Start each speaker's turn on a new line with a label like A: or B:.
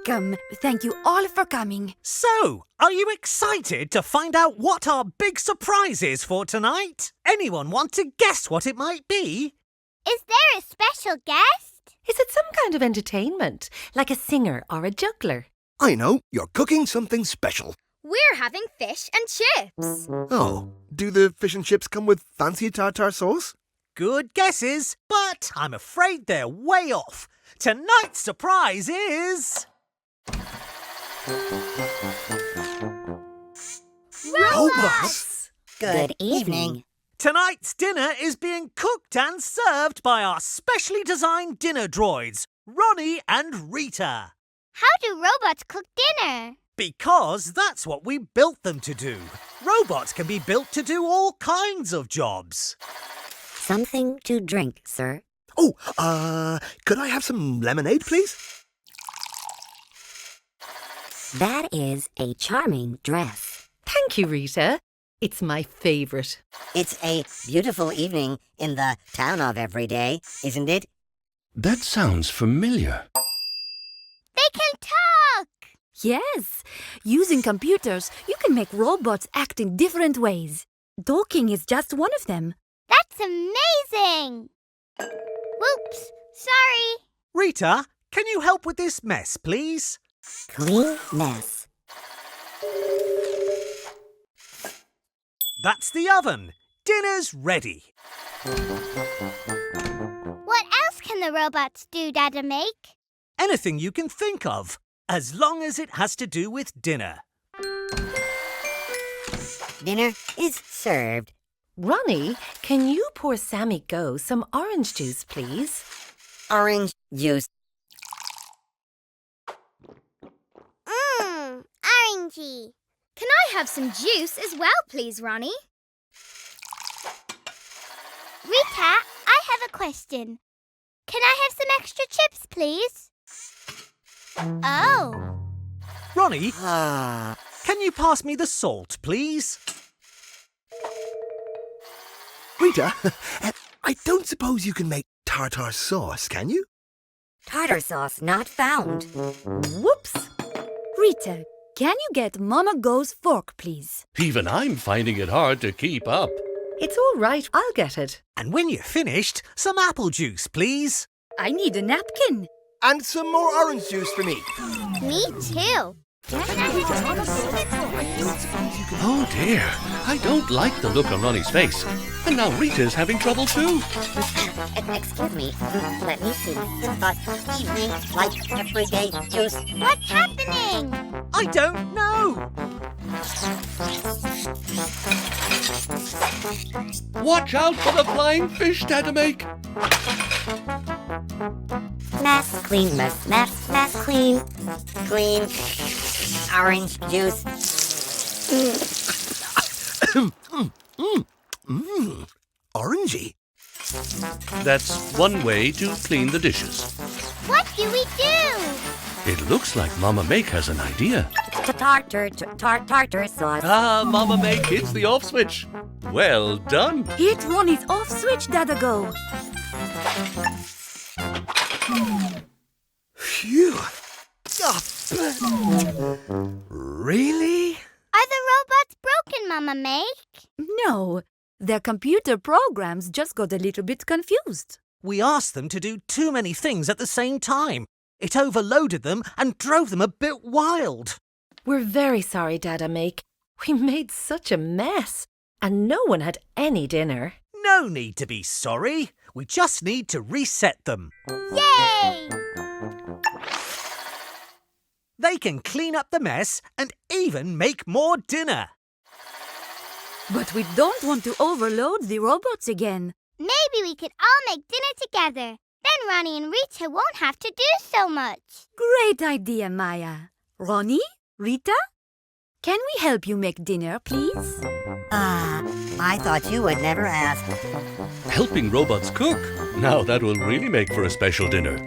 A: welcome. Thank you all for coming.
B: So, are you excited to find out what our big surprise is for tonight? Anyone want to guess what it might be?
C: Is there a special guest?
D: Is it some kind of entertainment, like a singer or a juggler?
E: I know, you're cooking something special.
C: We're having fish and chips.
E: Oh, do the fish and chips come with fancy tartar sauce?
B: Good guesses, but I'm afraid they're way off. Tonight's surprise is...
E: Robots!
F: Good evening.
B: Tonight's dinner is being cooked and served by our specially designed dinner droids, Ronnie and Rita.
C: How do robots cook dinner?
B: Because that's what we built them to do. Robots can be built to do all kinds of jobs.
F: Something to drink, sir.
E: Oh, could I have some lemonade, please?
F: That is a charming dress.
D: Thank you, Rita. It's my favourite.
F: It's a beautiful evening in the town of every day, isn't it?
G: That sounds familiar.
C: They can talk!
A: Yes, using computers, you can make robots act in different ways. Talking is just one of them.
C: That's amazing! Whoops, sorry.
B: Rita, can you help with this mess, please?
F: Clean mess.
B: That's the oven. Dinner's ready.
C: What else can the robots do, Dada make?
B: Anything you can think of, as long as it has to do with dinner.
F: Dinner is served.
D: Ronnie, can you pour Sammy Go some orange juice, please?
F: Orange juice.
C: Orangey. Can I have some juice as well, please, Ronnie? Rita, I have a question. Can I have some extra chips, please? Oh.
B: Ronnie, can you pass me the salt, please?
E: Rita, I don't suppose you can make tartar sauce, can you?
F: Tartar sauce not found.
A: Whoops! Rita, can you get Mama Go's fork, please?
G: Even I'm finding it hard to keep up.
D: It's all right, I'll get it.
B: And when you're finished, some apple juice, please.
A: I need a napkin.
E: And some more orange juice for me.
C: Me too.
G: Oh dear, I don't like the look on Ronnie's face. And now Rita's having trouble too.
F: Excuse me. Let me see. But evening, like everyday juice.
C: What's happening?
B: I don't know.
G: Watch out for the flying fish, Dada make.
F: Mess, clean, mess, clean. Clean. Orange juice.
E: Orangey.
G: That's one way to clean the dishes.
C: What do we do?
G: It looks like Mama Make has an idea.
F: Tartar sauce.
G: Ah, Mama Make hits the off switch. Well done.
A: Hit Ronnie's off switch, Dada Go.
E: Phew. Really?
C: Are the robots broken, Mama Make?
A: No, their computer programs just got a little bit confused.
B: We asked them to do too many things at the same time. It overloaded them and drove them a bit wild.
D: We're very sorry, Dada Make. We made such a mess, and no one had any dinner.
B: No need to be sorry. We just need to reset them.
C: Yay!
B: They can clean up the mess and even make more dinner.
A: But we don't want to overload the robots again.
C: Maybe we could all make dinner together. Then Ronnie and Rita won't have to do so much.
A: Great idea, Maya. Ronnie? Rita? Can we help you make dinner, please?
F: I thought you would never ask.
G: Helping robots cook. Now that will really make for a special dinner.